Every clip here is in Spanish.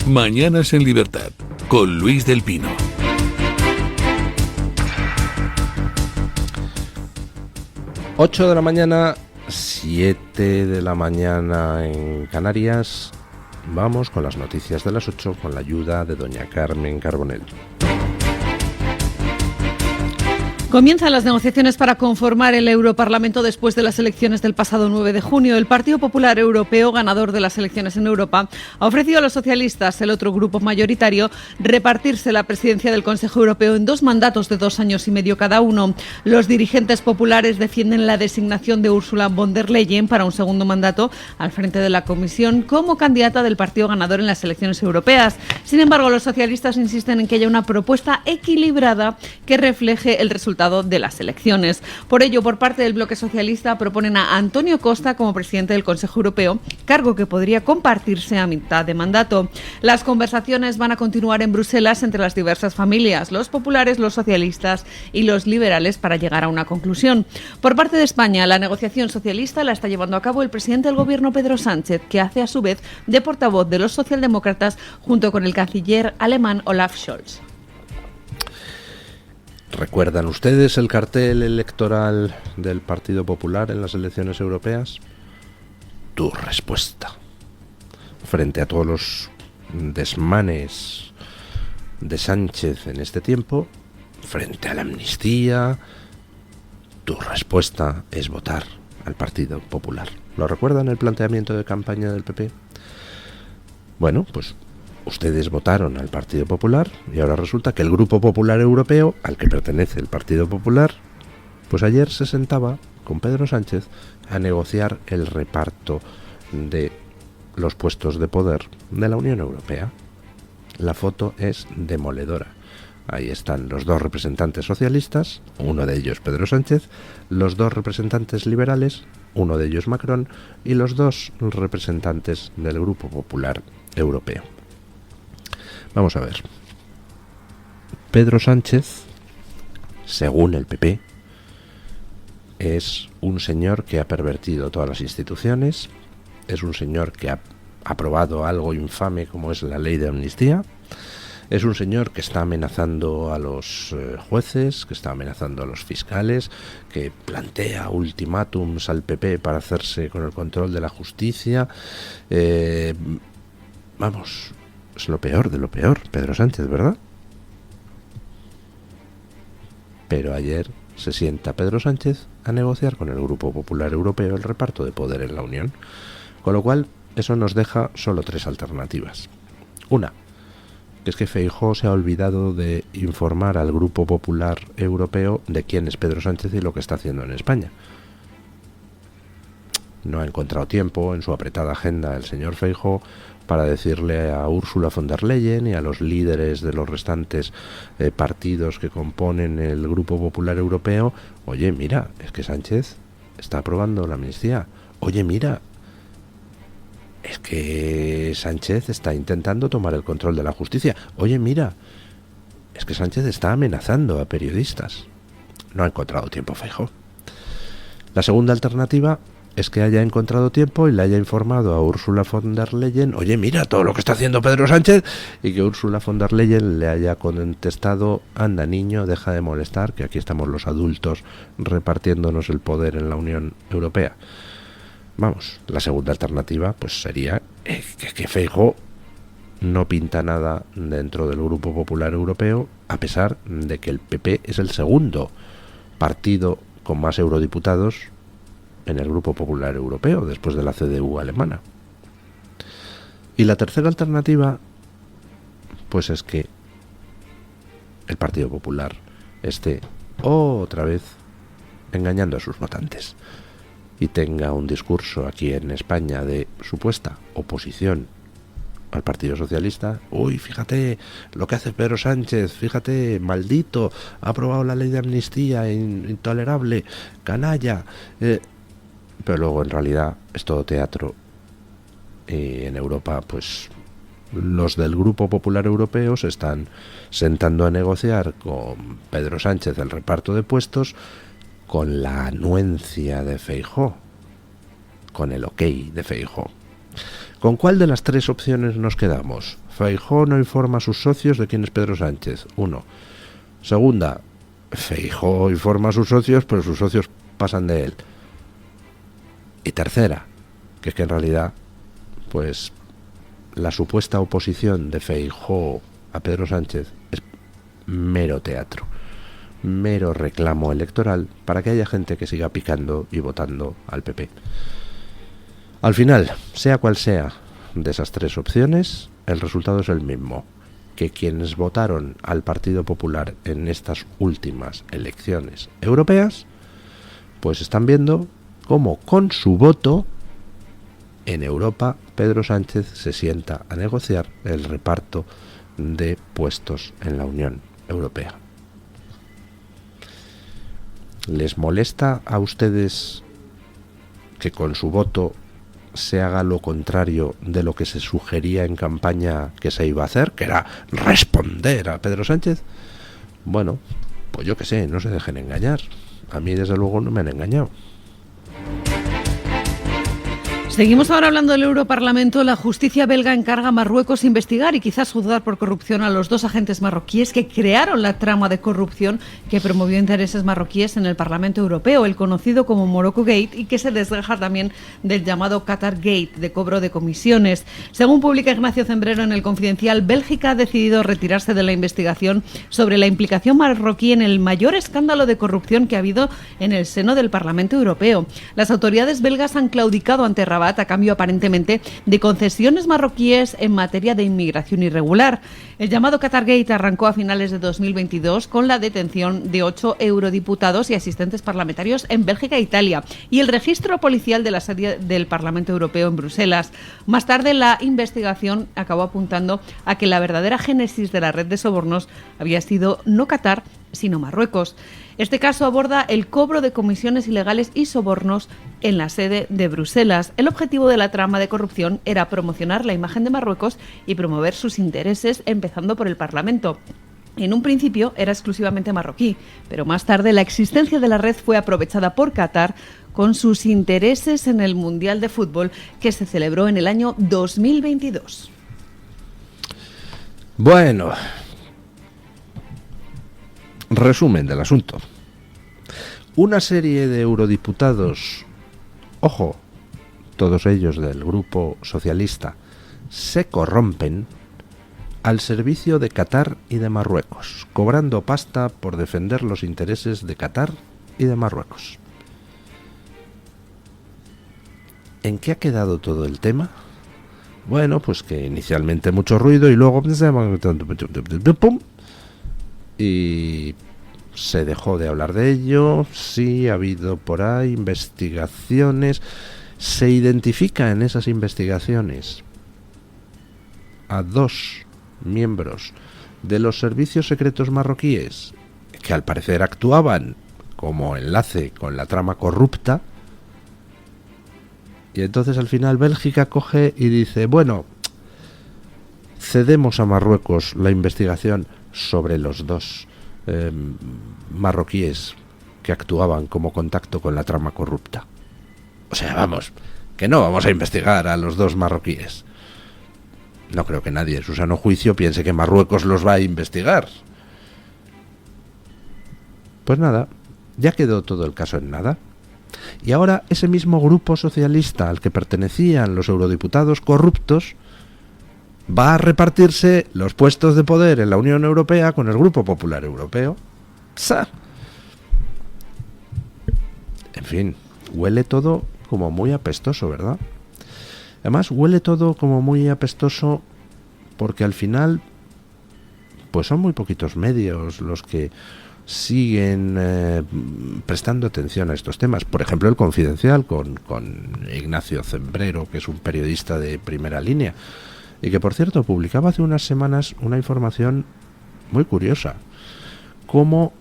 Mañanas en Libertad, con Luis del Pino. Ocho de la mañana, 7 de la mañana en Canarias. Vamos con las noticias de las 8 con la ayuda de doña Carmen Carbonell. Comienzan las negociaciones para conformar el Europarlamento después de las elecciones del pasado 9 de junio. El Partido Popular Europeo, ganador de las elecciones en Europa, ha ofrecido a los socialistas, el otro grupo mayoritario, repartirse la presidencia del Consejo Europeo en 2 mandatos de 2 años y medio cada uno. Los dirigentes populares defienden la designación de Ursula von der Leyen para un segundo mandato al frente de la Comisión como candidata del partido ganador en las elecciones europeas. Sin embargo, los socialistas insisten en que haya una propuesta equilibrada que refleje el resultado de las elecciones. Por ello, por parte del bloque socialista, proponen a Antonio Costa como presidente del Consejo Europeo, cargo que podría compartirse a mitad de mandato. Las conversaciones van a continuar en Bruselas entre las diversas familias, los populares, los socialistas y los liberales, para llegar a una conclusión. Por parte de España, la negociación socialista la está llevando a cabo el presidente del Gobierno, Pedro Sánchez, que hace a su vez de portavoz de los socialdemócratas junto con el canciller alemán Olaf Scholz. ¿Recuerdan ustedes el cartel electoral del Partido Popular en las elecciones europeas? Tu respuesta. Frente a todos los desmanes de Sánchez en este tiempo, frente a la amnistía, tu respuesta es votar al Partido Popular. ¿Lo recuerdan el planteamiento de campaña del PP? Bueno, pues ustedes votaron al Partido Popular y ahora resulta que el Grupo Popular Europeo, al que pertenece el Partido Popular, pues ayer se sentaba con Pedro Sánchez a negociar el reparto de los puestos de poder de la Unión Europea. La foto es demoledora. Ahí están los 2 representantes socialistas, uno de ellos Pedro Sánchez, los 2 representantes liberales, uno de ellos Macron, y los 2 representantes del Grupo Popular Europeo. Vamos a ver. Pedro Sánchez, según el PP, es un señor que ha pervertido todas las instituciones, es un señor que ha aprobado algo infame como es la ley de amnistía, es un señor que está amenazando a los jueces, que está amenazando a los fiscales, que plantea ultimátums al PP para hacerse con el control de la justicia. Vamos, es lo peor de lo peor, Pedro Sánchez, ¿verdad? Pero ayer se sienta Pedro Sánchez a negociar con el Grupo Popular Europeo el reparto de poder en la Unión. Con lo cual, eso nos deja solo 3 alternativas. Una, que es que Feijóo se ha olvidado de informar al Grupo Popular Europeo de quién es Pedro Sánchez y lo que está haciendo en España. No ha encontrado tiempo en su apretada agenda el señor Feijóo para decirle a Ursula von der Leyen y a los líderes de los restantes partidos que componen el Grupo Popular Europeo: oye, mira, es que Sánchez está aprobando la amnistía. Oye, mira, es que Sánchez está intentando tomar el control de la justicia. Oye, mira, es que Sánchez está amenazando a periodistas. No ha encontrado tiempo Feijóo. La segunda alternativa es que haya encontrado tiempo y le haya informado a Ursula von der Leyen: oye, mira todo lo que está haciendo Pedro Sánchez, y que Ursula von der Leyen le haya contestado: anda niño, deja de molestar, que aquí estamos los adultos repartiéndonos el poder en la Unión Europea. Vamos, la segunda alternativa pues sería que Feijóo no pinta nada dentro del Grupo Popular Europeo, a pesar de que el PP es el segundo partido con más eurodiputados en el Grupo Popular Europeo, después de la CDU alemana. Y la tercera alternativa pues es que el Partido Popular esté otra vez engañando a sus votantes y tenga un discurso aquí en España de supuesta oposición al Partido Socialista. Uy, fíjate lo que hace Pedro Sánchez, fíjate, maldito, ha aprobado la ley de amnistía, intolerable, canalla. Pero luego en realidad es todo teatro. Y en Europa, pues los del Grupo Popular Europeo se están sentando a negociar con Pedro Sánchez el reparto de puestos, con la anuencia de Feijóo, con el ok de Feijóo. ¿Con cuál de las 3 opciones nos quedamos? Feijóo no informa a sus socios de quién es Pedro Sánchez. 1. Segunda, Feijóo informa a sus socios, pero sus socios pasan de él. Y tercera, que es que en realidad, pues, la supuesta oposición de Feijóo a Pedro Sánchez es mero teatro, mero reclamo electoral para que haya gente que siga picando y votando al PP. Al final, sea cual sea de esas tres opciones, el resultado es el mismo, que quienes votaron al Partido Popular en estas últimas elecciones europeas, pues están viendo cómo con su voto en Europa Pedro Sánchez se sienta a negociar el reparto de puestos en la Unión Europea. ¿Les molesta a ustedes que con su voto se haga lo contrario de lo que se sugería en campaña que se iba a hacer, que era responder a Pedro Sánchez? Bueno, pues yo qué sé, no se dejen engañar. A mí desde luego no me han engañado. Seguimos ahora hablando del Europarlamento. La justicia belga encarga a Marruecos investigar y quizás juzgar por corrupción a los 2 agentes marroquíes que crearon la trama de corrupción que promovió intereses marroquíes en el Parlamento Europeo, el conocido como Morocco Gate, y que se desgaja también del llamado Qatar Gate, de cobro de comisiones. Según publica Ignacio Zembrero en El Confidencial, Bélgica ha decidido retirarse de la investigación sobre la implicación marroquí en el mayor escándalo de corrupción que ha habido en el seno del Parlamento Europeo. Las autoridades belgas han claudicado ante Rabat a cambio aparentemente de concesiones marroquíes en materia de inmigración irregular. El llamado Qatar Gate arrancó a finales de 2022 con la detención de 8 eurodiputados y asistentes parlamentarios en Bélgica e Italia y el registro policial de la sede del Parlamento Europeo en Bruselas. Más tarde, la investigación acabó apuntando a que la verdadera génesis de la red de sobornos había sido no Qatar, sino Marruecos. Este caso aborda el cobro de comisiones ilegales y sobornos en la sede de Bruselas. El objetivo de la trama de corrupción era promocionar la imagen de Marruecos y promover sus intereses, empezando por el Parlamento. En un principio era exclusivamente marroquí, pero más tarde la existencia de la red fue aprovechada por Qatar con sus intereses en el Mundial de Fútbol que se celebró en el año 2022. Bueno, resumen del asunto. Una serie de eurodiputados, ojo, todos ellos del grupo socialista, se corrompen al servicio de Qatar y de Marruecos, cobrando pasta por defender los intereses de Qatar y de Marruecos. ¿En qué ha quedado todo el tema? Bueno, pues que inicialmente mucho ruido y luego ¡pum! Y se dejó de hablar de ello. Sí, ha habido por ahí investigaciones. Se identifica en esas investigaciones a 2 miembros de los servicios secretos marroquíes que al parecer actuaban como enlace con la trama corrupta. Y entonces al final Bélgica coge y dice, bueno, cedemos a Marruecos la investigación sobre los 2 marroquíes que actuaban como contacto con la trama corrupta. O sea, vamos, que no vamos a investigar a los 2 marroquíes. No creo que nadie en su sano juicio piense que Marruecos los va a investigar. Pues nada, ya quedó todo el caso en nada. Y ahora ese mismo grupo socialista al que pertenecían los eurodiputados corruptos va a repartirse los puestos de poder en la Unión Europea con el Grupo Popular Europeo. ¡Sa! En fin, huele todo como muy apestoso, ¿verdad? Además, huele todo como muy apestoso porque al final, pues son muy poquitos medios los que siguen prestando atención a estos temas. Por ejemplo, El Confidencial con Ignacio Zembrero, que es un periodista de primera línea, y que, por cierto, publicaba hace unas semanas una información muy curiosa. Cómo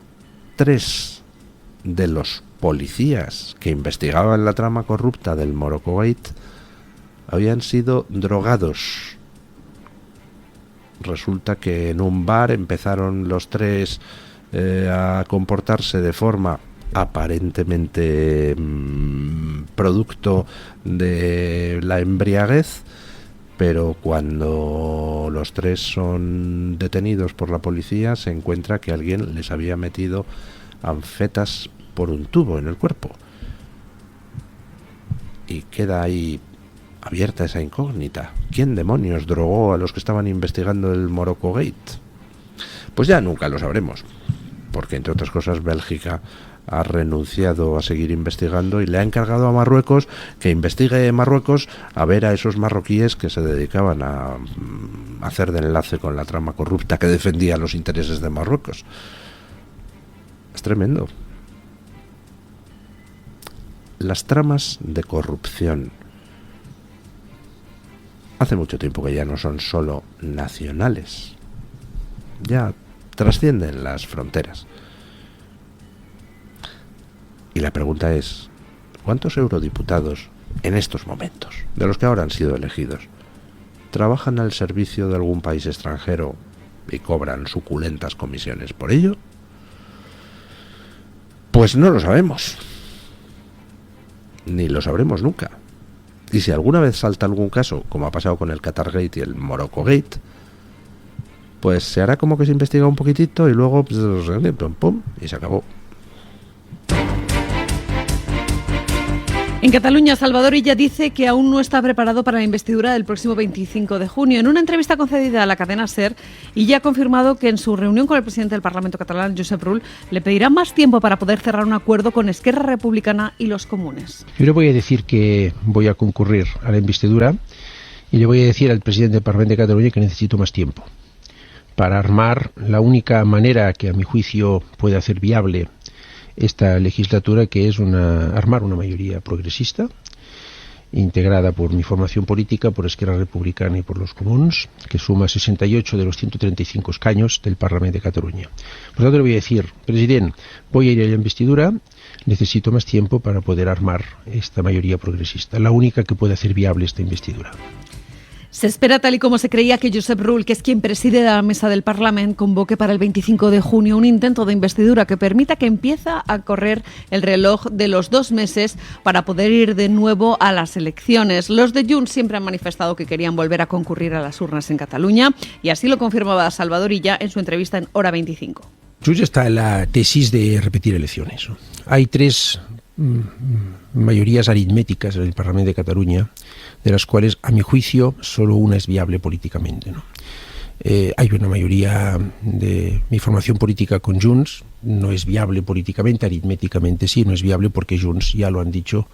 3 de los policías que investigaban la trama corrupta del Morocco Gate habían sido drogados. Resulta que en un bar empezaron los 3 a comportarse de forma aparentemente producto de la embriaguez, pero cuando los tres son detenidos por la policía se encuentra que alguien les había metido anfetas por un tubo en el cuerpo. Y queda ahí abierta esa incógnita. ¿Quién demonios drogó a los que estaban investigando el Morocco Gate? Pues ya nunca lo sabremos, porque entre otras cosas Bélgica ha renunciado a seguir investigando y le ha encargado a Marruecos que investigue Marruecos a ver a esos marroquíes que se dedicaban a hacer de enlace con la trama corrupta que defendía los intereses de Marruecos. Es tremendo. Las tramas de corrupción hace mucho tiempo que ya no son solo nacionales, ya trascienden las fronteras. Y la pregunta es, ¿cuántos eurodiputados en estos momentos, de los que ahora han sido elegidos, trabajan al servicio de algún país extranjero y cobran suculentas comisiones por ello? Pues no lo sabemos. Ni lo sabremos nunca. Y si alguna vez salta algún caso, como ha pasado con el Qatar Gate y el Morocco Gate, pues se hará como que se investiga un poquitito y luego pum, pum, y se acabó. En Cataluña, Salvador Illa dice que aún no está preparado para la investidura del próximo 25 de junio. En una entrevista concedida a la cadena SER, Illa ha confirmado que en su reunión con el presidente del Parlamento catalán, Josep Rull, le pedirá más tiempo para poder cerrar un acuerdo con Esquerra Republicana y los comunes. Yo le voy a decir que voy a concurrir a la investidura y le voy a decir al presidente del Parlamento de Cataluña que necesito más tiempo para armar la única manera que a mi juicio puede hacer viable esta legislatura, que es armar una mayoría progresista integrada por mi formación política, por Esquerra Republicana y por los comuns, que suma 68 de los 135 escaños del Parlamento de Cataluña. Por lo tanto, le voy a decir, presidente, voy a ir a la investidura, necesito más tiempo para poder armar esta mayoría progresista, la única que puede hacer viable esta investidura. Se espera, tal y como se creía, que Josep Rull, que es quien preside la mesa del Parlamento, convoque para el 25 de junio un intento de investidura que permita que empiece a correr el reloj de los 2 meses para poder ir de nuevo a las elecciones. Los de Junts siempre han manifestado que querían volver a concurrir a las urnas en Cataluña y así lo confirmaba Salvador Illa en su entrevista en Hora 25. Junts está en la tesis de repetir elecciones, ¿no? Hay 3 mayorías aritméticas en el Parlamento de Cataluña, de las cuales, a mi juicio, solo una es viable políticamente, ¿no? Hay una mayoría de mi formación política con Junts, no es viable políticamente, aritméticamente sí, no es viable porque Junts, ya lo han dicho,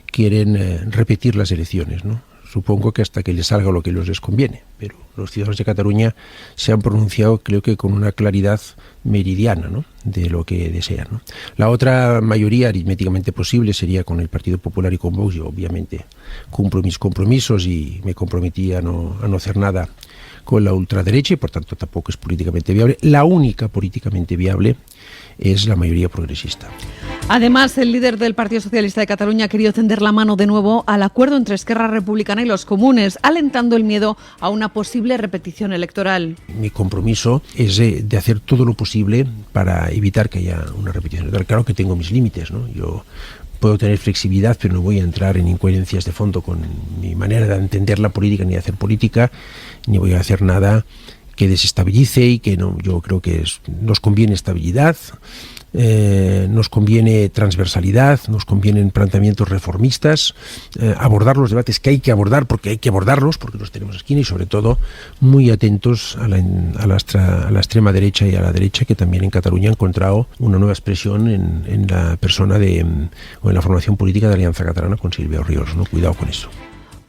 quieren repetir las elecciones, ¿no? Supongo que hasta que les salga lo que les conviene, pero los ciudadanos de Cataluña se han pronunciado, creo que con una claridad meridiana, ¿no?, de lo que desean, ¿no? La otra mayoría aritméticamente posible sería con el Partido Popular y con Vox. Yo obviamente cumplo mis compromisos y me comprometí a no hacer nada con la ultraderecha y por tanto tampoco es políticamente viable. La única políticamente viable es la mayoría progresista. Además, el líder del Partido Socialista de Cataluña ha querido tender la mano de nuevo al acuerdo entre Esquerra Republicana y los comunes, alentando el miedo a una posible repetición electoral. Mi compromiso es de hacer todo lo posible para evitar que haya una repetición electoral. Claro que tengo mis límites, ¿no? Yo puedo tener flexibilidad, pero no voy a entrar en incoherencias de fondo con mi manera de entender la política, ni de hacer política, ni voy a hacer nada que desestabilice y que no. Yo creo que nos conviene estabilidad, nos conviene transversalidad, nos convienen planteamientos reformistas, abordar los debates que hay que abordar porque hay que abordarlos, porque los tenemos aquí, y sobre todo muy atentos a la extrema derecha y a la derecha, que también en Cataluña ha encontrado una nueva expresión en la persona o en la formación política de Alianza Catalana con Silvio Ríos, ¿no? Cuidado con eso.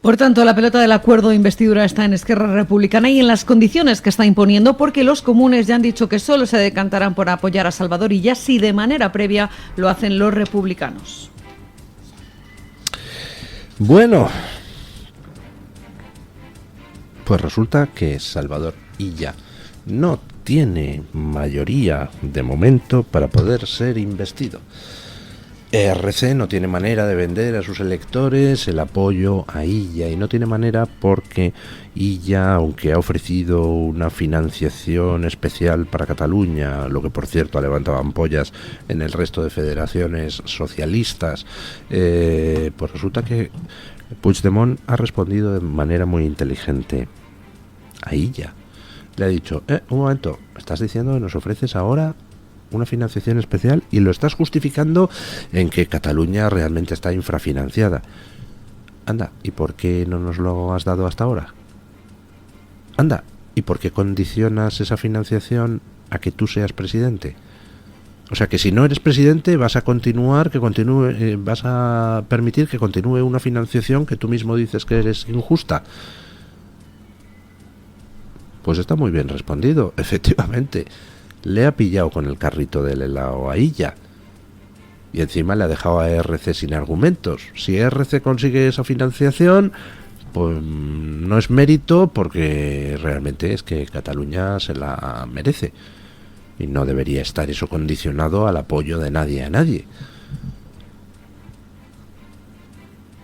Por tanto, la pelota del acuerdo de investidura está en Esquerra Republicana y en las condiciones que está imponiendo, porque los comunes ya han dicho que solo se decantarán por apoyar a Salvador Illa si de manera previa lo hacen los republicanos. Bueno, pues resulta que Salvador Illa no tiene mayoría de momento para poder ser investido. ERC no tiene manera de vender a sus electores el apoyo a Illa, y no tiene manera porque Illa, aunque ha ofrecido una financiación especial para Cataluña, lo que por cierto ha levantado ampollas en el resto de federaciones socialistas, pues resulta que Puigdemont ha respondido de manera muy inteligente a Illa. Le ha dicho, un momento, estás diciendo que nos ofreces ahora una financiación especial y lo estás justificando en que Cataluña realmente está infrafinanciada. Anda, ¿y por qué no nos lo has dado hasta ahora? Anda, ¿y por qué condicionas esa financiación a que tú seas presidente? O sea que si no eres presidente vas a vas a permitir que continúe una financiación que tú mismo dices que eres injusta. Pues está muy bien respondido, efectivamente. Le ha pillado con el carrito del helado a Illa. Y encima le ha dejado a ERC sin argumentos. Si ERC consigue esa financiación, pues no es mérito, porque realmente es que Cataluña se la merece. Y no debería estar eso condicionado al apoyo de nadie a nadie.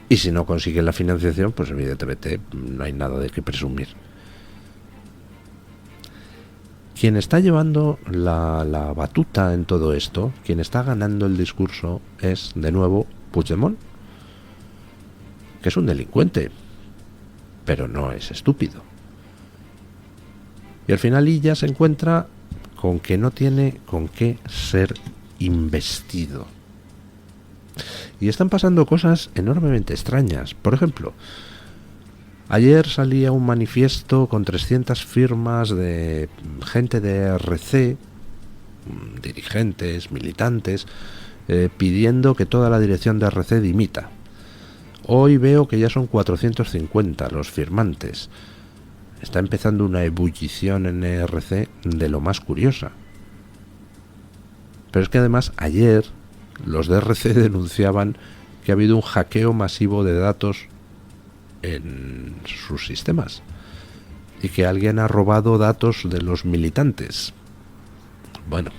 Y si no consigue la financiación, pues evidentemente no hay nada de qué presumir. Quien está llevando la batuta en todo esto, quien está ganando el discurso, es, de nuevo, Puigdemont, que es un delincuente, pero no es estúpido. Y al final Illa se encuentra con que no tiene con qué ser investido. Y están pasando cosas enormemente extrañas. Por ejemplo, ayer salía un manifiesto con 300 firmas de gente de ERC, dirigentes, militantes, pidiendo que toda la dirección de ERC dimita. Hoy veo que ya son 450 los firmantes. Está empezando una ebullición en ERC de lo más curiosa. Pero es que además ayer los de ERC denunciaban que ha habido un hackeo masivo de datos en sus sistemas y que alguien ha robado datos de los militantes. Bueno,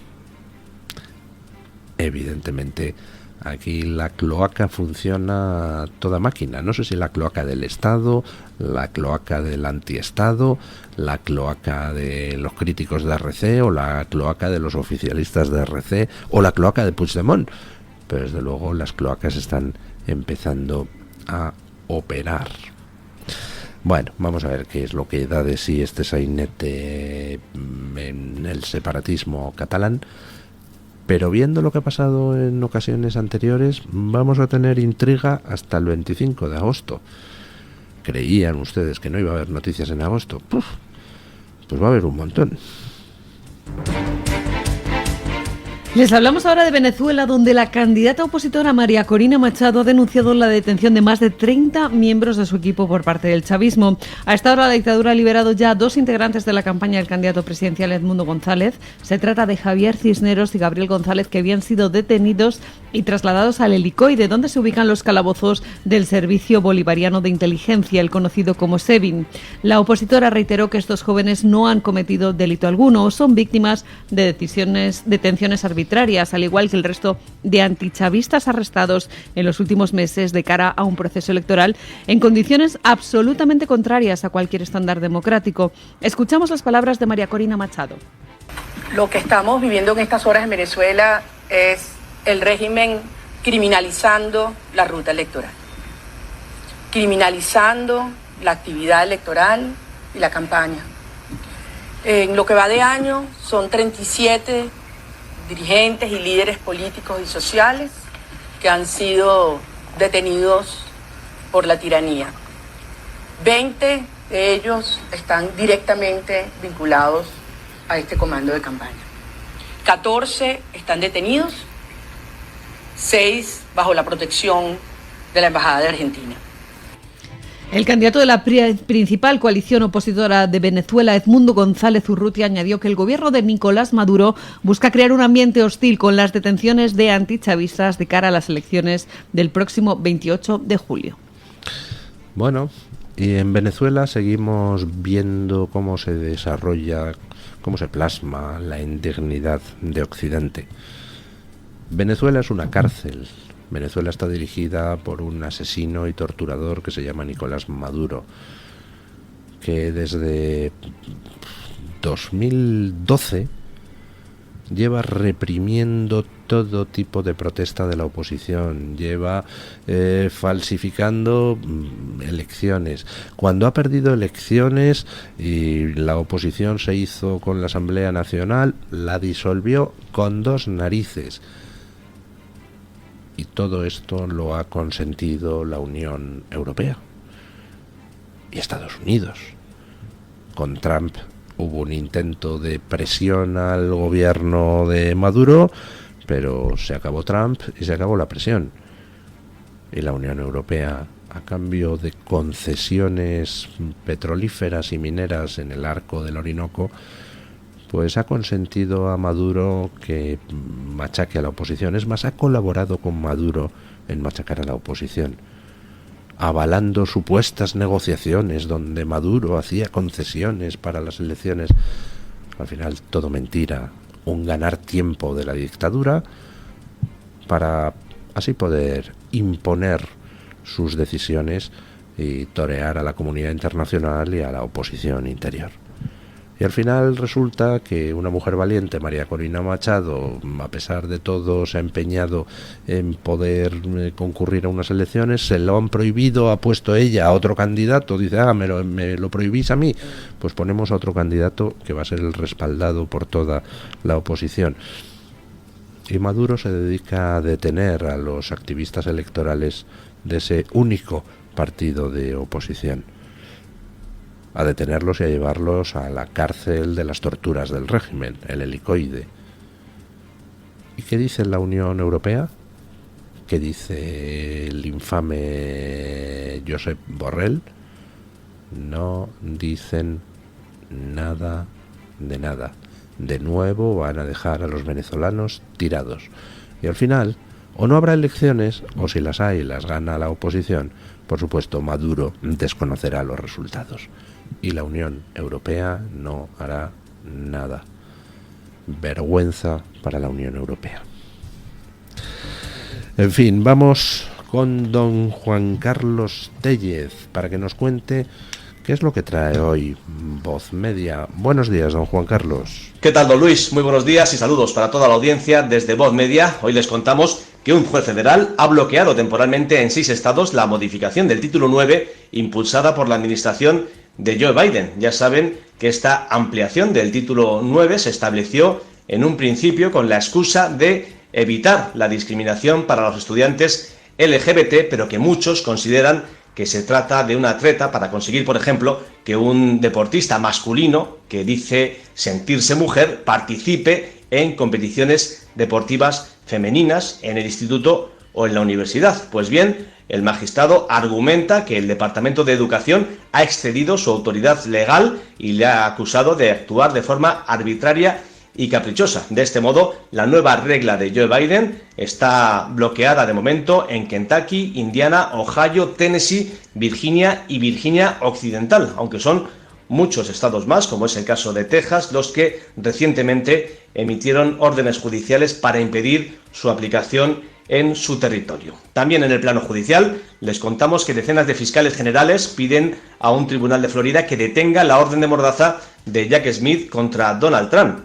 evidentemente aquí la cloaca funciona a toda máquina. No sé si la cloaca del Estado, la cloaca del antiestado, la cloaca de los críticos de ERC o la cloaca de los oficialistas de ERC o la cloaca de Puigdemont. Pero desde luego las cloacas están empezando a operar. Bueno, vamos a ver qué es lo que da de sí este sainete en el separatismo catalán. Pero viendo lo que ha pasado en ocasiones anteriores, vamos a tener intriga hasta el 25 de agosto. ¿Creían ustedes que no iba a haber noticias en agosto? Pues va a haber un montón. Les hablamos ahora de Venezuela, donde la candidata opositora María Corina Machado ha denunciado la detención de más de 30 miembros de su equipo por parte del chavismo. A esta hora la dictadura ha liberado ya a 2 integrantes de la campaña del candidato presidencial Edmundo González. Se trata de Javier Cisneros y Gabriel González, que habían sido detenidos y trasladados al Helicoide, donde se ubican los calabozos del Servicio Bolivariano de Inteligencia, el conocido como SEBIN. La opositora reiteró que estos jóvenes no han cometido delito alguno o son víctimas de detenciones arbitrarias, al igual que el resto de antichavistas arrestados en los últimos meses de cara a un proceso electoral en condiciones absolutamente contrarias a cualquier estándar democrático. Escuchamos las palabras de María Corina Machado. Lo que estamos viviendo en estas horas en Venezuela es el régimen criminalizando la ruta electoral, criminalizando la actividad electoral y la campaña. En lo que va de año son 37 dirigentes y líderes políticos y sociales que han sido detenidos por la tiranía. 20 de ellos están directamente vinculados a este comando de campaña. 14 están detenidos, 6 bajo la protección de la Embajada de Argentina. El candidato de la principal coalición opositora de Venezuela, Edmundo González Urrutia, añadió que el gobierno de Nicolás Maduro busca crear un ambiente hostil con las detenciones de antichavistas de cara a las elecciones del próximo 28 de julio. Bueno, y en Venezuela seguimos viendo cómo se desarrolla, cómo se plasma la indignidad de Occidente. Venezuela es una cárcel. Venezuela está dirigida por un asesino y torturador que se llama Nicolás Maduro, que desde 2012 lleva reprimiendo todo tipo de protesta de la oposición, lleva falsificando elecciones. Cuando ha perdido elecciones y la oposición se hizo con la Asamblea Nacional, la disolvió con dos narices. Y todo esto lo ha consentido la Unión Europea y Estados Unidos. Con Trump hubo un intento de presión al gobierno de Maduro, pero se acabó Trump y se acabó la presión. Y la Unión Europea, a cambio de concesiones petrolíferas y mineras en el arco del Orinoco, pues ha consentido a Maduro que machaque a la oposición. Es más, ha colaborado con Maduro en machacar a la oposición, avalando supuestas negociaciones donde Maduro hacía concesiones para las elecciones. Al final, todo mentira, un ganar tiempo de la dictadura para así poder imponer sus decisiones y torear a la comunidad internacional y a la oposición interior. Y al final resulta que una mujer valiente, María Corina Machado, a pesar de todo, se ha empeñado en poder concurrir a unas elecciones. Se lo han prohibido, ha puesto ella a otro candidato. Dice, me lo prohibís a mí. Pues ponemos a otro candidato que va a ser el respaldado por toda la oposición. Y Maduro se dedica a detener a los activistas electorales de ese único partido de oposición, a detenerlos y a llevarlos a la cárcel de las torturas del régimen, el helicoide. ¿Y qué dice la Unión Europea? ¿Qué dice el infame Josep Borrell? No dicen nada de nada. De nuevo van a dejar a los venezolanos tirados. Y al final, o no habrá elecciones, o si las hay, las gana la oposición. Por supuesto, Maduro desconocerá los resultados. Y la Unión Europea no hará nada. Vergüenza para la Unión Europea. En fin, vamos con don Juan Carlos Tellez para que nos cuente qué es lo que trae hoy Voz Media. Buenos días, don Juan Carlos. ¿Qué tal, don Luis? Muy buenos días y saludos para toda la audiencia desde Voz Media. Hoy les contamos que un juez federal ha bloqueado temporalmente en 6 estados la modificación del título 9 impulsada por la administración de Joe Biden. Ya saben que esta ampliación del título 9 se estableció en un principio con la excusa de evitar la discriminación para los estudiantes LGBT, pero que muchos consideran que se trata de una treta para conseguir, por ejemplo, que un deportista masculino que dice sentirse mujer participe en competiciones deportivas femeninas en el instituto o en la universidad. Pues bien, el magistrado argumenta que el Departamento de Educación ha excedido su autoridad legal y le ha acusado de actuar de forma arbitraria y caprichosa. De este modo, la nueva regla de Joe Biden está bloqueada de momento en Kentucky, Indiana, Ohio, Tennessee, Virginia y Virginia Occidental, aunque son muchos estados más, como es el caso de Texas, los que recientemente emitieron órdenes judiciales para impedir su aplicación en su territorio. También en el plano judicial les contamos que decenas de fiscales generales piden a un tribunal de Florida que detenga la orden de mordaza de Jack Smith contra Donald Trump.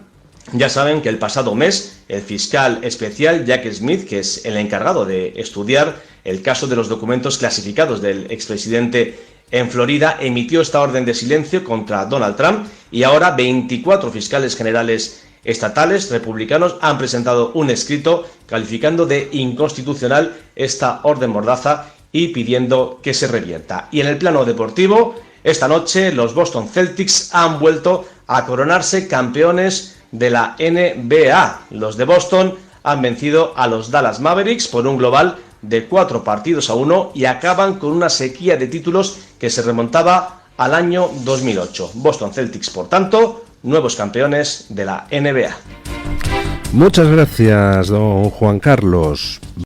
Ya saben que el pasado mes el fiscal especial Jack Smith, que es el encargado de estudiar el caso de los documentos clasificados del expresidente en Florida, emitió esta orden de silencio contra Donald Trump y ahora 24 fiscales generales estatales republicanos han presentado un escrito calificando de inconstitucional esta orden mordaza y pidiendo que se revierta. Y en el plano deportivo, esta noche los Boston Celtics han vuelto a coronarse campeones de la NBA. Los de Boston han vencido a los Dallas Mavericks por un global de 4-1 y acaban con una sequía de títulos que se remontaba al año 2008. Boston Celtics, por tanto, nuevos campeones de la NBA. Muchas gracias, don Juan Carlos.